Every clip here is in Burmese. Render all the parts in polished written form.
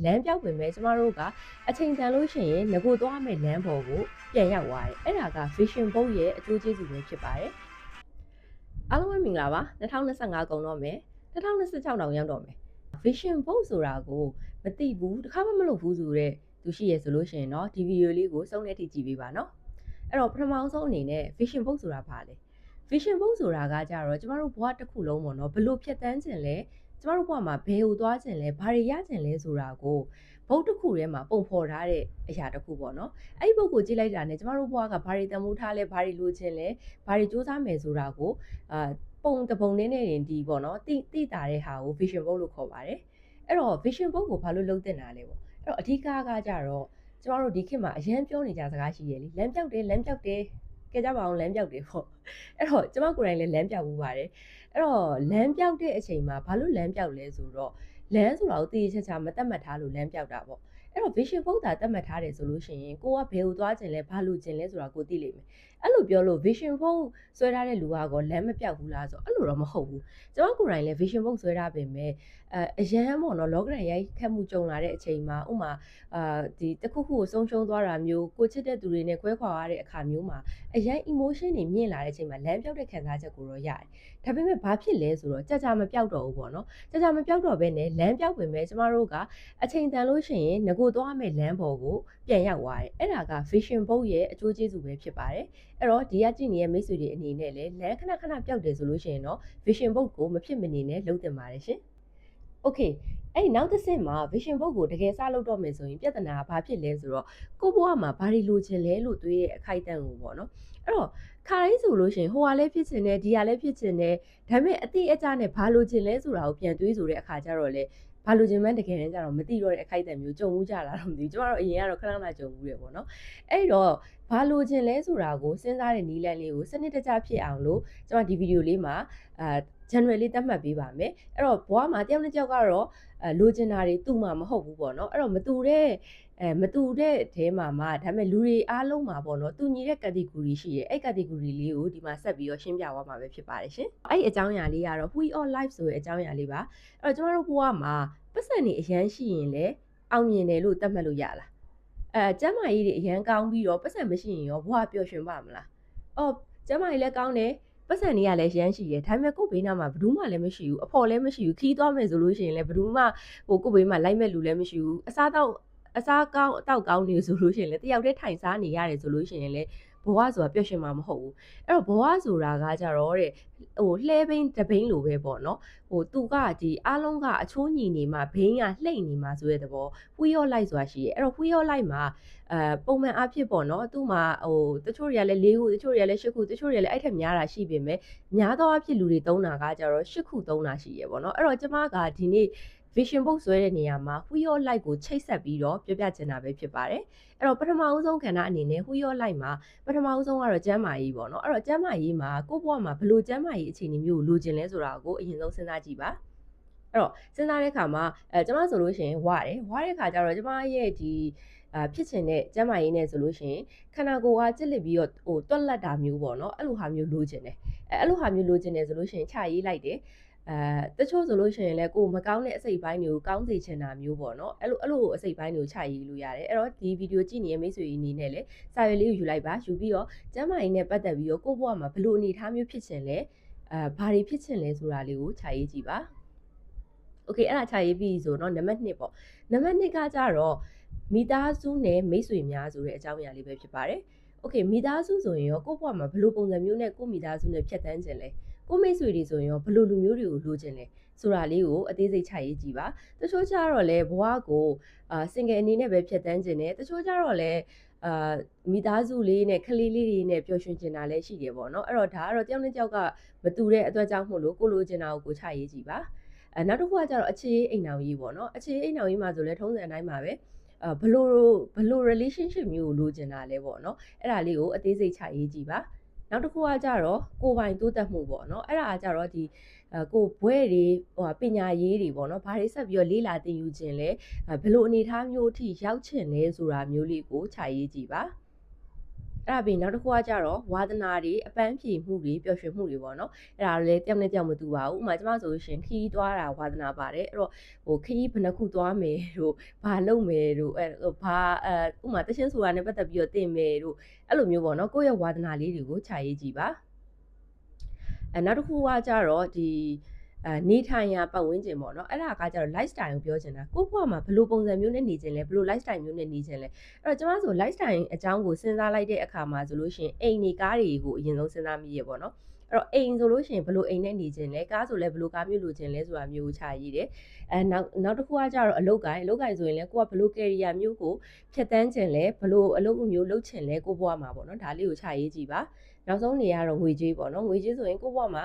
လမ်းပြောက်ပင်ပဲကျမတို့ကအချိန်တန်လို့ရှိရင်ငကိုသွားမယ်လမ်းပေါ်ကိုပြန်ရောက်သွားတယ်အဲ့ဒါက vision board ရဲ့အကျိုးကျေးဇူးပဲဖြစ်ပါတယ်အားလုံးပဲမင်္ဂလာပါ2025ကုန်တော့မယ်2026တောင်ရောက်တော့မယ် vision board ဆိုတာကိုမသိဘူးတစ်ခါမှမလုပ်ဘူးဆိုတော့သူရှိရဆိုလို့ရှိရင်เนาะဒီဗီဒီယိုလေးကိုစုံတဲ့ထိကြည့်ပေးပါเนาะအဲ့တော့ပထမဆုံးအနေနဲ့ vision board ဆိုတာဘာလဲ vision board ဆိုတာကကြတော့ကျမတို့ဘဝတစ်ခုလုံးပေါ့เนาะဘလို့ဖြတ်တန်းခြင်းလဲကျမတို့ဘဝမှာဘယ်ကိုသွားခြင်းလဲဘာတွေရခြင်းလဲဆိုတာကိုဘုတ်တစ်ခုထဲမှာပုံဖော်ထားတဲ့အရာတစ်ခုပေါ့နော်အဲ့ဒီဘုတ်ကိုကြည့်လိုက်တာနဲ့ကျမတို့ဘဝကဘာတွေတန်ဖိုးထားလဲဘာတွေလိုချင်လဲဘာတွေစူးစမ်းမယ်ဆိုတာကိုပုံတပုံနဲ့ဒီပေါ့နော်တိတာတဲ့ဟာကို vision board လို့ခေါ်ပါတယ်အဲ့တော့ vision board ကိုဘာလို့လုပ်တင်တာလဲပေါ့အဲ့တော့အဓိကကကြတော့ကျမတို့ဒီခေတ်မှာအရန်ပြောနေကြစကားရှိရလေလမ်းပြောက်တယ်ကြကြပါအောင်လမ်းပြောက်တယ်ပေါ့အဲ့တော့ကျမကိုယ်တိုင်လည်းလမ်းပြောက်မှုပါတယ်အဲ့တော့လမ်းပြောက်တဲ့အချိန်မှာဘာလို့လမ်းပြောက်လဲဆိုတော့လမ်းဆိုတာကိုတည်ချာမတတ်မှတ်ထားလို့လမ်းပြောက်တာပေါ့အဲ့တော့ vision board တာတတ်မှတ်ထားတယ်ဆိုလို့ရှိရင်ကိုကဘယ်ကိုသွားခြင်းလဲဘာလို့ခြင်းလဲဆိုတာကိုသိလိမ့်မယ်အဲ့လိုပြောလို့ vision board ဆွဲထားတဲ့လူကတော့လမ်းမပြောက်ဘူးလားဆိုအဲ့လိုတော့မဟုတ်ဘူးကျမကိုယ်တိုင်လည်း vision board ဆွဲထားပေမဲ့အရန်ပေါ့နော်လောကရန်ရိုက်ခတ်မှုကြုံလာတဲ့အချိန်မှာဥမာဒီတစ်ခုခုကိုဆုံးရှုံးသွားတာမျိုးကိုချစ်တဲ့သူတွေနဲ့ကွဲခွာရတဲ့အခါမျိုးမှာအရန် emotion တွေမြင့်လာတဲ့အချိန်မှာလမ်းပြောက်တဲ့ခံစားချက်ကိုတော့ရတယ်ဒါပေမဲ့ဘာဖြစ်လဲဆိုတော့ကြာမပြောက်တော့ဘူးပေါ့နော်ကြာမပြောက်တော့ဘဲနဲ့လမ်းပြောက်ပင်ပဲကျမတို့ကအချိန်တန်လို့ရှိရင်ငကိုသွားမယ်လမ်းပေါ်ကိုပြန်ရောက်သွားတယ်အဲ့ဒါက vision board ရဲ့အကျိုးကျေးဇူးပဲဖြစ်ပါတယ်အဲ့တော့ဒီကကြည့်နေတဲ့မိတ်ဆွေတွေအနေနဲ့လည်းလမ်းခဏပြောက်တယ်ဆိုလို့ရှိရင်တော့ vision board ကိုမဖြစ်မနေနဲ့လုပ်တင်ပါတယ်ရှင်Okay အဲ့နောက်တစ်ဆင့်မှာ vision board ကိုတကယ်စလုပ်တော့မယ်ဆိုရင်ပြဿနာကဘာဖြစ်လဲဆိုတော့ကိုဘွားမှာဘာတွေလိုချင်လဲလို့တွေးရဲ့အခိုက်အတန့်ကိုပေါ့နော်အဲ့တော့ခါတိုင်းဆိုလို့ရှိရင်ဟိုကလည်းဖြစ်ချင်တယ်ဒီကလည်းဖြစ်ချင်တယ်ဒါပေမဲ့အတိအကျနဲ့ဘာလိုချင်လဲဆိုတာကိုပြန်တွေးဆိုတဲ့အခါကျတော့လေဘာလိုချင်မှန်းတကယ်တမ်းကျတော့မသိတော့တဲ့အခိုက်အတန့်မျိုးကြုံမှုကြလာတော့မသိဘူးကျမတို့အရင်ကတော့ခဏကြုံမှုတယ်ပေါ့နော်အဲ့တော့ဘာလိုချင်လဲဆိုတာကိုစဉ်းစားတဲ့နည်းလမ်းလေးကိုစနစ်တကျဖြစ်အောင်လို့ကျမဒီဗီဒီယိုလေးမှာgeneral လေးသတ်မှတ်ပေးပါမယ်အဲ့တော့ဘွားမှာတယောက်နဲ့တယောက်ကတော့လိုချင်တာတွေတူမှာမဟုတ်ဘူးပေါ့နော်အဲ့တော့မတူတဲ့ထဲမှာဒါပေမဲ့လူတွေအားလုံးမှာပေါ့နော်တူညီတဲ့ category ရှိတယ်အဲ့ category လေးကိုဒီမှာဆက်ပြီးတော့ရှင်းပြသွားမှာပဲဖြစ်ပါတယ်ရှင်အဲ့ဒီအကြောင်းအရာလေးကတော့ we all life ဆိုတဲ့အကြောင်းအရာလေးပါအဲ့တော့ကျမတို့ဘဝမှာပတ်စံနေအရန်ရှိရင်လေအောင်မြင်တယ်လို့သတ်မှတ်လို့ရလားကျမ်းမာရေးတွေအရန်ကောင်းပြီးတော့ပတ်စံမရှိရင်ရောဘဝပျော်ရွှင်ပါမလားကျမ်းမာရေးလည်းကောင်းတယ်ပတ်စံတွေကလည်းရမ်းရှိရဲဒါပေမဲ့ကို့ဘေးနားမှာဘယ်သူမှလည်းမရှိဘူးအဖော်လည်းမရှိဘူးခီးသွားမယ်ဆိုလို့ရှိရင်လည်းဘယ်သူမှကို့ဘေးမှာလိုက်မဲ့လူလည်းမရှိဘူးအစားကောင်းအတောက်ကောင်းနေဆိုလို့ရှိရင်လည်းတယောက်တည်းထိုင်စားနေရတယ်ဆိုလို့ရှိရင်လည်းဘဝဆိုတာပျော်ရွှင်မှာမဟုတ်ဘူးအဲ့တော့ဘဝဆိုတာကကြတော့တဲ့လှဲဘိန်းတဘိန်းလိုပဲပေါ့နော်သူကဒီအားလုံးကအချိုးညီနေမှာဘိန်းကလှိမ့်နေမှာဆိုတဲ့သဘော wheel light ဆိုတာရှိရဲအဲ့တော့ wheel light မှာပုံမှန်အဖြစ်ပေါ့နော်သူ့မှာတချို့တွေကလည်း၄ခုတချို့တွေကလည်း၈ခုတချို့တွေလည်းအဲ့ထက်များတာရှိပေမဲ့များသောအားဖြင့်လူတွေသုံးတာကကြတော့၈ခုသုံးတာရှိရဲပေါ့နော်အဲ့တော့ကျမကဒီနေ့ vision board ဆွဲတဲ့နေရာမှာ wheel light ကိုချိတ်ဆက်ပြီးတော့ပြောပြချင်တာပဲဖြစ်ပါတယ်အဲ့တော့ပထမဦးဆုံးခန္ဓာအနေနဲ့ wheel light မှာပထမဦးဆုံးကတော့ကျန်းမာရေးပေါ့နော်အဲ့တော့ကျန်းမာရေးမှာကိုယ့်ဘဝမှာဘယ်လိုကျန်းမာရေးအခြေအနေမျိုးကိုလိုချင်လဲဆိုတာကိုအရင်ဆုံးစဉ်းစားကြည့်ပါအဲ့တော့စဉ်းစားတဲ့အခါမှာကျမဆိုလို့ရှိရင်ဝတဲ့အခါကျတော့ကျမရဲ့ဒီဖြစ်ချင်တဲ့ကျန်းမာရေးနဲ့ဆိုလို့ရှိရင်ခန္ဓာကိုယ်ကကြစ်လက်ပြီးတော့တွက်လက်တာမျိုးပေါ့နော်အဲ့လိုဟာမျိုးလိုချင်တယ်အဲ့လိုဟာမျိုးလိုချင်တယ်ဆိုလို့ရှိရင်ခြာရေးလိုက်တယ်တချို့ဆိုလို့ရှိရင်လည်းကိုမကောင်းတဲ့အစိတ်ပိုင်းတွေကိုကောင်းစေချင်တာမျိုးပေါ့နော်အဲ့လိုအစိတ်ပိုင်းတွေကိုခြာရေးလို့ရတယ်အဲ့တော့ဒီဗီဒီယိုကြည့်နေတဲ့မိတ်ဆွေအနေနဲ့လည်းစာရွက်လေးကိုယူလိုက်ပါယူပြီးတော့ကျန်းမာရေးနဲ့ပတ်သက်ပြီးတော့ကိုယ့်ဘဝမှာဘယ်လိုအနေအထားမျိုးဖြစ်ချင်လဲဘာတွေဖြစ်ချင်လဲဆိုတာလေးကိုခြာရေးကြည့်ပါโอเคအဲ့ဒါခြာရေးပြီးဆိုတော့နံပါတ်1ပေါ့နံပါတ်2ကကြတော့မိသားစုနဲ့မိတ်ဆွေများဆိုတဲ့အကြောင်းအရာလေးပဲဖြစ်ပါတယ်โอเคမိသားစုဆိုရင်ရောကိုယ့်ဘဝမှာဘယ်လိုပုံစံမျိုးနဲ့ကိုယ့်မိသားစုနဲ့ဖြတ်တန်းခြင်းလဲကိုမိတ်ဆွေတွေဆိုရင်ရောဘယ်လိုလူမျိုးတွေကိုလိုချင်လဲဆိုတာလေးကိုအသေးစိတ်ခြာရေးကြည့်ပါတချို့ကြတော့လဲဘဝကိုsingle အနေနဲ့ပဲဖြတ်တန်းခြင်းတယ်တချို့ကြတော့လဲမိသားစုလေးနဲ့ကလေးလေးတွေနဲ့ပျော်ရွှင်နေတာလည်းရှိတယ်ပေါ့နော်အဲ့တော့ဒါကတော့တယောက်နဲ့တယောက်ကမတူတဲ့အတွက်ကြောင့်မို့လို့ကိုလိုချင်တာကိုခြာရေးကြည့်ပါနောက်တစ်ခုကကျတော့အခြေအိမ်အောင်ကြီးပေါ့နော်အခြေအိမ်အောင်ကြီးမှာဆိုလဲထုံးစံအတိုင်းပါပဲဘလို့ relationship မျိုးကိုလိုချင်တာလဲပေါ့နော်အဲ့ဒါလေးကိုအသေးစိတ်ခြာရေးကြည့်ပါနောက်တစ်ခုကကြတော့ကိုယ်ပိုင်တိုးတက်မှုပေါ့နော်အဲ့ဒါကကြတော့ဒီကိုဘွဲတွေပညာရေးတွေပေါ့နော်ဘာတွေဆက်ပြီးတော့လေးလာသင်ယူခြင်းလဲဘလို့အနေထားမျိုးအထိရောက်ချင်လဲဆိုတာမျိုးလေးကိုခြာရေးကြည့်ပါ အဲ့ဒါပြီးနောက်တစ်ခုကကြတော့ဝါသနာတွေအပန်းဖြေမှုတွေပျော်ရွှင်မှုတွေပေါ့နော်အဲ့ဒါလည်းတယောက်နဲ့တယောက်မတူပါဘူးဥပမာကျမဆိုလို့ရှင်ခီးသွားတာဝါသနာပါတယ်အဲ့တော့ဟိုခီးဘယ်နှခုသွားမယ်တို့ဘာလုပ်မယ်တို့ဘာဥပမာတချင်းဆိုတာနဲ့ပတ်သက်ပြီးတော့တင်မယ်တို့အဲ့လိုမျိုးပေါ့နော်ကိုယ့်ရဲ့ဝါသနာလေးတွေကိုခြာရေးကြည့်ပါနောက်တစ်ခုကကြတော့ဒီနေထိုင်ရာပတ်ဝန်းကျင်ပေါ့နော်အဲ့ဒါကကြတော့ lifestyle ကိုပြောချင်တာကိုယ့်ဘဝမှာဘယ်လိုပုံစံမျိုးနဲ့နေခြင်းလဲဘယ်လို lifestyle မျိုးနဲ့နေခြင်းလဲအဲ့တော့ကျွန်မဆို lifestyle အကြောင်းကိုစဉ်းစားလိုက်တဲ့အခါမှာဆိုလို့ရှိရင်အိမ်နေကားတွေကိုအရင်ဆုံးစဉ်းစားမိရပေါ့နော်အဲ့တော့အိမ်ဆိုလို့ရှိရင်ဘယ်လိုအိမ်နဲ့နေခြင်းလဲကားဆိုလဲဘယ်လိုကားမျိုးလိုခြင်းလဲဆိုတာမျိုးကိုခြာရေးတယ်နောက်တစ်ခုကကြတော့အလုပ်ကိုင်ဆိုရင်လဲကိုကဘယ်လို career မျိုးကိုဖြတ်တန်းခြင်းလဲဘယ်လိုအလုပ်မျိုးလုပ်ခြင်းလဲကိုဘဝမှာပေါ့နော်ဒါလေးကိုခြာရေးကြည့်ပါနောက်ဆုံးနေရတော့ငွေကြေးပေါ့နော်ငွေကြေးဆိုရင်ကိုယ့်ဘဝမှာ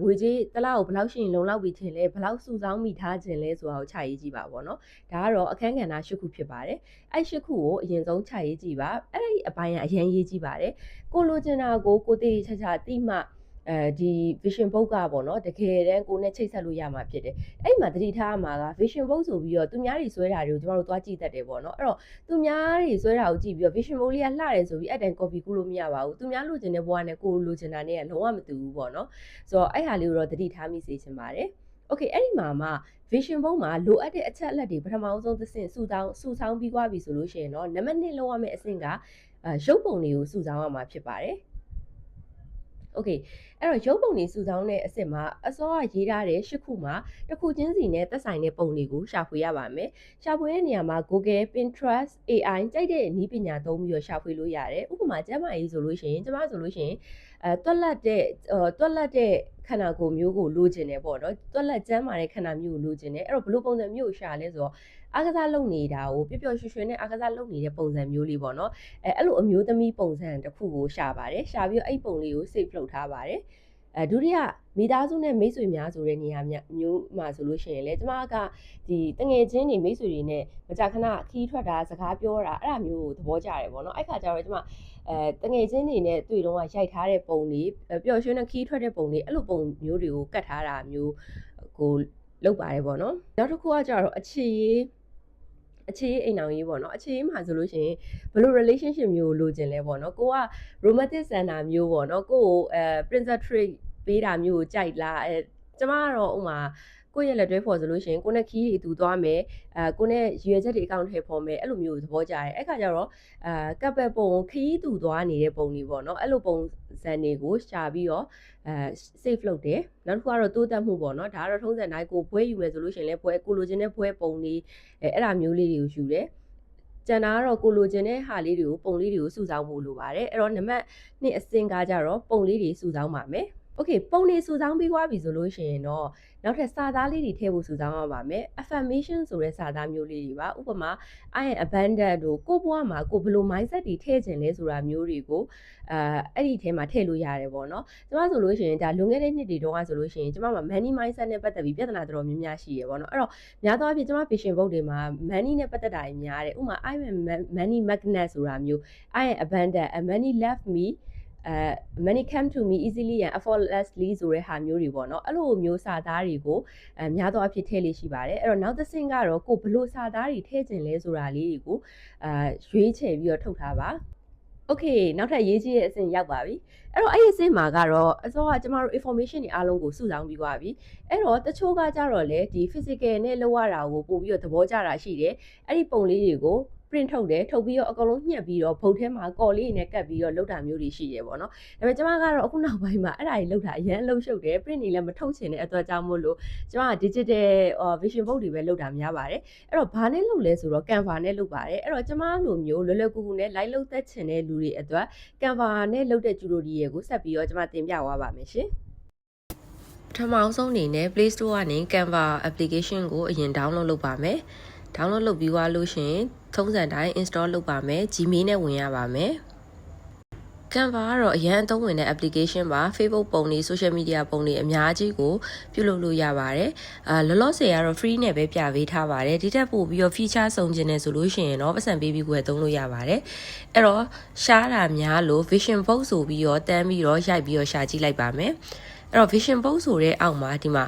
ငွေကြေးတစ်လားကိုဘယ်လောက်ရှိရင်လုံလောက်ပြီးထင်လဲဘယ်လောက်စုဆောင်းမိထားခြင်းလဲဆိုတာကိုခြာရေးကြည့်ပါပေါ့နော်ဒါကတော့အခန်းကဏ္ဍ၈ခုဖြစ်ပါတယ်အဲ့၈ခုကိုအရင်ဆုံးခြာရေးကြည့်ပါအဲ့ဒီအပိုင်းကအရင်ရေးကြည့်ပါတယ်ကိုလိုချင်တာကိုတေးချာချာတိမှဒီ vision board ကပေါ့နော်တကယ်တမ်းကိုနဲ့ချိတ်ဆက်လို့ရမှာဖြစ်တယ်အဲ့မှာသတိထားမှာက vision board ဆိုပြီးတော့သူများတွေဆွဲတာတွေကိုကျမတို့သွားကြည့်တတ်တယ်ပေါ့နော်အဲ့တော့သူများတွေဆွဲတာကိုကြည့်ပြီးတော့ vision board လေးကလှတယ်ဆိုပြီးအဲ့တန် copy ကူးလို့မရပါဘူးသူများလိုချင်တဲ့ဘဝနဲ့ကိုလိုချင်တာနဲ့ကလုံးဝမတူဘူးပေါ့နော်ဆိုတော့အဲ့ဟာလေးကိုတော့သတိထားမိစေချင်ပါတယ်โอเคအဲ့ဒီမှာ vision board မှာလိုအပ်တဲ့အချက်အလက်တွေပထမဆုံးသင်စုဆောင်းပြီးွားပြီဆိုလို့ရှိရင်တော့နံပါတ်1လောက်ရမယ့်အဆင့်ကရုပ်ပုံတွေကိုစုဆောင်းရမှာဖြစ်ပါတယ်โอเคအဲ့တော့ရုပ်ပုံတွေစုဆောင်းတဲ့အစစ်မှာအစောကရေးထားတဲ့၈ခုမှာတစ်ခုချင်းစီနဲ့သက်ဆိုင်တဲ့ပုံတွေကိုရှာဖွေရပါမယ်။ရှာဖွေတဲ့နေရာမှာ Google, Pinterest, AI ကြိုက်တဲ့နည်းပညာသုံးပြီးတော့ရှာဖွေလို့ရတယ်။ဥပမာကျမကြီးဆိုလို့ရှိရင်တွက်လက်တဲ့ခန္ဓာကိုယ်မျိုးကိုလိုချင်တယ်ပေါ့နော်။တွက်လက်ကျမ်းမာတဲ့ခန္ဓာမျိုးကိုလိုချင်တယ်။အဲ့တော့ဘယ်လိုပုံစံမျိုးကိုရှာလဲဆိုတော့အားကစားလုပ်နေတာကိုပျော်ရွှင်နဲ့အားကစားလုပ်နေတဲ့ပုံစံမျိုးလေးပေါ့နော်အဲ့လိုအမျိုးသမီးပုံစံတစ်ခုကိုရှာပါတယ်ရှာပြီးတော့အဲ့ပုံလေးကို save လုပ်ထားပါတယ်ဒုတိယမိသားစုနဲ့မိတ်ဆွေများဆိုတဲ့နေရာမျိုးမှာဆိုလို့ရှိရင်လေကျမကဒီတငယ်ချင်းတွေမိတ်ဆွေတွေနဲ့မကြာခဏခီးထွက်တာစကားပြောတာအဲ့ဒါမျိုးကိုသဘောကျတယ်ပေါ့နော်အဲ့ခါကျတော့ကျမတငယ်ချင်းတွေနဲ့တွေ့တော့ရိုက်ထားတဲ့ပုံတွေပျော်ရွှင်တဲ့ခီးထွက်တဲ့ပုံတွေအဲ့လိုပုံမျိုးတွေကိုကတ်ထားတာမျိုးကိုလုပ်ပါတယ်ပေါ့နော်နောက်တစ်ခုကကျတော့အခြေရေးအိမ်အောင်ရေးပေါ့နော်အခြေရေးမှာဆိုလို့ရှိရင်ဘယ်လို relationship မျိုးလိုချင်လဲပေါ့နော်ကိုက romantic center မျိုးပေါ့နော်ကိုကိုprincess treat ပေးတာမျိုးကိုကြိုက်လားကျမကတော့ဥမာကိုယ့်ရဲ့လက်တွဲဖော်ဆိုလို့ရှိရင်ကိုနဲ့ခီးတွေတူသွားမယ်ကိုနဲ့ရွေချက်တွေအကောင့်ထဲပေါ်မယ်အဲ့လိုမျိုးသဘောကျတယ်အဲ့ခါကျတော့ကပ်ပက်ပုံခီးတူသွားနေတဲ့ပုံတွေပေါ့နော်အဲ့လိုပုံစံတွေကိုရှာပြီးတော့save လုပ်တယ်နောက်တစ်ခုကတော့တိုးတက်မှုပေါ့နော်ဒါကတော့ထုံးစံတိုင်းကိုဘွဲယူမယ်ဆိုလို့ရှိရင်လည်းဘွဲကိုလိုချင်တဲ့ဘွဲပုံတွေအဲ့ဒါမျိုးလေးတွေကိုယူတယ်ကျန်တာကတော့ကိုလိုချင်တဲ့ဟာလေးတွေကိုပုံလေးတွေကိုစုဆောင်းဖို့လိုပါတယ်အဲ့တော့နံပါတ်2အဆင့်ကကြတော့ပုံလေးတွေစုဆောင်းပါမယ်โอเคပုံတွေစုဆောင်းပြီးွားပြီဆိုလို့ရှိရင်တော့နောက်ထပ်စာသားလေးတွေထည့်ဖို့စုဆောင်းရပါမယ် affirmation ဆိုတဲ့စာသားမျိုးလေးတွေပါဥပမာ I am abundant တို့ကိုဘွားမှာကိုဘယ်လို mindset တွေထည့်ခြင်းလဲဆိုတာမျိုးတွေကိုအဲ့ဒီထဲမှာထည့်လို့ရတယ်ပေါ့နော်ကျမဆိုလို့ရှိရင်ဒါလွန်ခဲ့တဲ့နှစ်တွေတုန်းကဆိုလို့ရှိရင်ကျမမှာ money mindset နဲ့ပတ်သက်ပြီးပြဿနာတော်တော်များများရှိရပေါ့နော်အဲ့တော့များသောအားဖြင့်ကျမ patient book တွေမှာ money နဲ့ပတ်သက်တာကြီးများတယ်ဥပမာ I am money magnet ဆိုတာမျိုး I am abundant and money left me money come to me easily and effortlessly ဆိုတဲ့ဟာမျိုးတွေပေါ့နော်အဲ့လိုမျိုးစာသားတွေကိုများသောအားဖြင့်ထည့်လေးရှိပါတယ်အဲ့တော့နောက်တစ်ဆင့်ကတော့ကိုဘလို့စာသားတွေထည့်ခြင်းလဲဆိုတာလေးတွေကိုရွေးချယ်ပြီးတော့ထုတ်ထားပါโอเคနောက်ထပ်ရေးကြည့်တဲ့အဆင့်ရောက်ပါပြီအဲ့တော့အဲ့ဒီအဆင့်မှာကတော့အစောကကျမတို့ information တွေအားလုံးကိုစုဆောင်းပြီးသွားပြီအဲ့တော့တချို့ကကြတော့လေဒီ physical နဲ့လောက်ရတာကိုပို့ပြီးတော့သဘောကျတာရှိတယ်အဲ့ဒီပုံလေးတွေကိုprint ထုတ်တယ်ထုတ်ပြီးတော့အကုန်လုံးညှက်ပြီးတော့ဘုတ်ထဲမှာကော်လေးနဲ့ကတ်ပြီးတော့လုပ်တာမျိုးတွေရှိရပေါ့နော်ဒါပေမဲ့ကျမကတော့အခုနောက်ပိုင်းမှာအဲ့ဒါကြီးလုပ်တာအရန်လှုပ်ရှုပ်တယ် print တွေလည်းမထုတ်ချင်တဲ့အတွက်ကြောင့်မို့လို့ကျမက digital vision board တွေပဲလုပ်တာများပါတယ်အဲ့တော့ဘာနဲ့လုပ်လဲဆိုတော့ Canva နဲ့လုပ်ပါတယ်အဲ့တော့ကျမလိုမျိုးလွယ်လွယ်ကူကူနဲ့ live လုပ်သက်ချင်တဲ့လူတွေအတွက် Canva နဲ့လုပ်တဲ့ tutorial ကိုဆက်ပြီးတော့ကျမတင်ပြသွားပါမယ်ရှင်ပထမအောင်ဆုံးအနေနဲ့ Play Store ကနေ Canva application ကိုအရင် download လုပ်ပါမယ်download လုပ်ပြီးွားလို့ရှိရင်ထုံးစံတိုင်း install လုပ်ပါမယ် Gmail နဲ့ဝင်ရပါမယ် Canva ကတော့အရန်အသုံးဝင်တဲ့ application ပါ Facebook ပုံတွေ social media ပုံတွေအများကြီးကိုပြုလုပ်လို့ရပါတယ်လောလောဆယ်ကတော့ free နဲ့ပဲပြပေးထားပါတယ်ဒီထက်ပိုပြီးတော့ feature စုံကျင်နေဆိုလို့ရှိရင်တော့ပတ်စံပေးပြီးကိုယ်သုံးလို့ရပါတယ်အဲ့တော့ရှားတာများလို့ vision box ဆိုပြီးတော့တန်းပြီးတော့ရိုက်ပြီးတော့ရှာကြည့်လိုက်ပါမယ်အဲ့တော့ vision box ဆိုတဲ့အောက်မှာဒီမှာ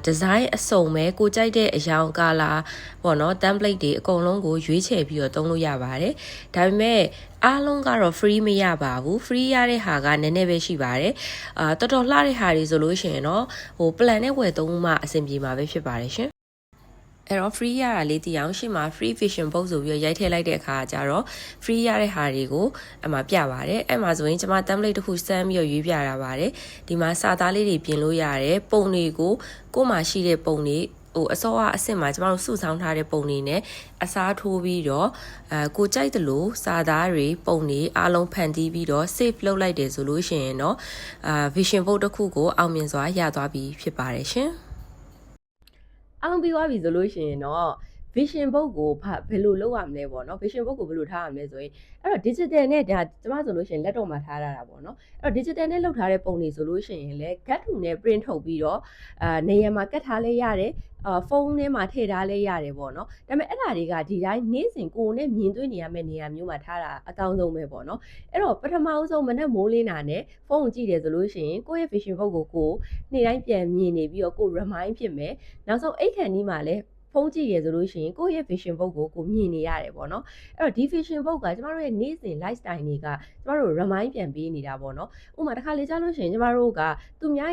design အစုံပဲကိုကြိုက်တဲ့အရောင် color ပေါ့နော် template တွေအကုန်လုံးကိုရွေးချယ်ပြီးတော့သုံးလို့ရပါတယ်ဒါပေမဲ့အားလုံးကတော့ free မရပါဘူး free ရတဲ့ဟာကနည်းနည်းပဲရှိပါတယ်တော်တော်လှတဲ့ဟာတွေဆိုလို့ရှိရင်တော့ဟို plan နဲ့ဝယ်သုံးမှအဆင်ပြေမှာပဲဖြစ်ပါတယ်ရှင်အဲ့တော့ free ရတာလေးတည်အောင်ရှေ့မှာ free vision box ဆိုပြီးရိုက်ထည့်လိုက်တဲ့အခါကျတော့ free ရတဲ့ဟာတွေကိုအမှပြပါတယ်အဲ့မှာဆိုရင်ကျွန်မ template တစ်ခုစမ်းပြီးရွေးပြတာပါတယ်ဒီမှာစာသားလေးတွေပြင်လို့ရတယ်ပုံတွေကိုကိုယ်မှာရှိတဲ့ပုံတွေဟိုအစောအဆင့်မှာကျမတို့စုဆောင်းထားတဲ့ပုံတွေနဲ့အစားထိုးပြီးတော့ကိုကြိုက်တယ်လို့စာသားတွေပုံတွေအားလုံးဖန်တီးပြီးတော့ save လုပ်လိုက်တယ်ဆိုလို့ရှိရင်တော့vision board တစ်ခုကိုအောင်မြင်စွာရသွားပြီဖြစ်ပါတယ်ရှင်အားလုံးပြီးသွားပြီဆိုလို့ရှိရင်တော့ vision board ကိုဘယ်လိုလုပ်ရမလဲပေါ့နော် vision board ကိုဘယ်လိုထားရမလဲဆိုရင်အဲ့တော့ digital နဲ့ဒါကျမဆိုလို့ရှိရင်လက်တော့မှာထားရတာပေါ့နော်အဲ့တော့ digital နဲ့လုပ်ထားတဲ့ပုံတွေဆိုလို့ရှိရင်လည်း cut to နဲ့ print ထုတ်ပြီးတော့နေရာမှာကတ်ထားလဲရတယ်ဖုန်းထဲမှာထည့်ထားလဲရတယ်ပေါ့နော်ဒါပေမဲ့အဲ့ဒါတွေကဒီတိုင်းနေ့စဉ်ကိုယ်နဲ့မြင်တွေ့နေရမယ့်နေရာမျိုးမှာထားတာအကောင်းဆုံးပဲပေါ့နော်အဲ့တော့ပထမဆုံးမနဲ့မိုးလင်းတာနဲ့ဖုန်းကိုကြည့်တယ်ဆိုလို့ရှိရင်ကိုယ့်ရဲ့ vision board ကိုနေ့တိုင်းပြန်မြင်နေပြီးတော့ကို remind ဖြစ်မယ်နောက်ဆုံးအိတ်ခန့်ဒီမှာလည်းဖုန်းကြည့်ရဆိုလို့ရှိရင်ကိုယ့်ရဲ့ vision board ကိုမြင်နေရတယ်ပေါ့နော်အဲ့တော့ဒီ vision board ကကျမတို့ရဲ့နေ့စဉ် lifestyle တွေကကျမတို့ remind ပြန်ပေးနေတာပေါ့နော်ဥပမာတစ်ခါလေကြားလို့ရှိရင်ကျမတို့ကသူများ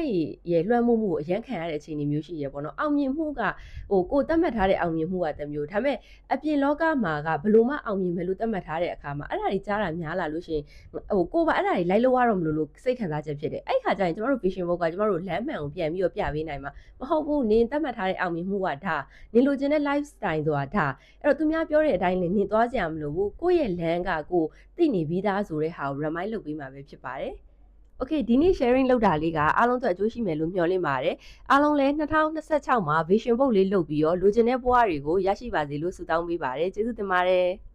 ရဲ့လွှမ်းမိုးမှုကိုအရန်ခံရတဲ့အခြေအနေမျိုးရှိရပေါ့နော်အောင်မြင်မှုကဟိုကိုသတ်မှတ်ထားတဲ့အောင်မြင်မှုကတစ်မျိုးဒါပေမဲ့အပြင်လောကမှာကဘလို့မှအောင်မြင်မယ်လို့သတ်မှတ်ထားတဲ့အခါမှာအဲ့ဒါတွေကြားတာများလာလို့ရှိရင်ဟိုကိုကအဲ့ဒါတွေလိုက်လို့ရတော့မလို့စိတ်ခံစားချက်ဖြစ်တယ်အဲ့ခါကျရင်ကျမတို့ vision board ကကျမတို့လမ်းမှန်ကိုပြန်ပြီးတော့ပြပေးနိုင်မှာမဟုတ်ဘူးနင်းသတ်မှတ်ထားတဲ့အောင်မြင်မှုကဒါနင်လိုချင်တဲ့ lifestyle ဆိုတာဒါအဲ့တော့သူများပြောတဲ့အတိုင်းလည်းနင်သွားကြရမလို့ဘူးကိုယ့်ရဲ့လမ်းကကိုသိနေပြီးသားဆိုတဲ့ဟာကို remind လုပ်ပေးမှာပဲဖြစ်ပါတယ်။ Okay ဒီနေ့ sharing လုပ်တာလေးကအားလုံးအတွက်အကျိုးရှိမယ်လို့မျှော်လင့်ပါတယ်။အားလုံးလည်း2026မှာ vision board လေးလုပ်ပြီးတော့လိုချင်တဲ့ဘဝတွေကိုရရှိပါစေလို့ဆုတောင်းပေးပါတယ်။ကျေးဇူးတင်ပါတယ်။